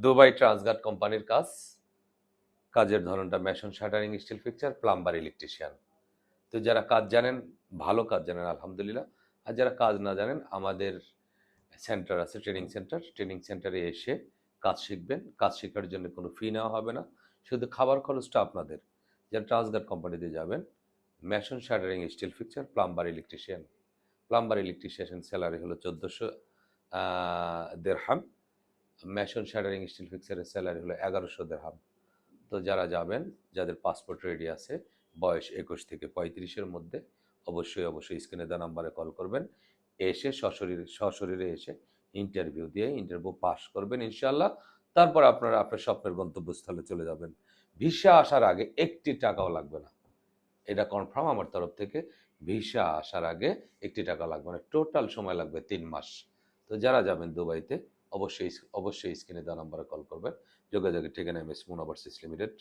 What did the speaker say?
Dubai Transguard কোম্পানির কাজ, কাজের ধরনটা mason shuttering still fixer plumber electrician. তো যারা কাজ জানেন, ভালো কাজ জানেন আলহামদুলিল্লাহ, আর যারা কাজ না জানেন আমাদের সেন্টার আছে, ট্রেনিং সেন্টারে এসে কাজ শিখবেন। কাজ শেখার জন্য কোনো ফি নেওয়া হবে না, শুধু খাবার খরচটা আপনাদের। যারা ট্রান্সগার্ড কোম্পানিতে যাবেন, mason shuttering still fixer plumber electrician salary হলো 1400 দেড়হাম। মেশন শাটারিং স্টিল ফিক্সারের স্যালারি হলো 1100 দেড়হাম। তো যারা যাবেন, যাদের পাসপোর্ট রেডি আছে, বয়স 21 থেকে 35-এর মধ্যে, অবশ্যই স্ক্রিনে দেওয়া নাম্বারে কল করবেন। এসে সশরীরে এসে ইন্টারভিউ পাস করবেন ইনশাআল্লাহ। তারপর আপনারা আপনার স্বপ্নের গন্তব্যস্থলে চলে যাবেন। ভিসা আসার আগে 1টি টাকাও লাগবে না, এটা কনফার্ম আমার তরফ থেকে। ভিসা আসার আগে 1টি টাকা লাগবে না, টোটাল সময় লাগবে 3 মাস। তো যারা যাবেন দুবাইতে, অবশ্যই স্ক্রিনে দেওয়া নাম্বারে কল করবেন। যোগাযোগের ঠিকানা MS মুনাভার্সিস লিমিটেড,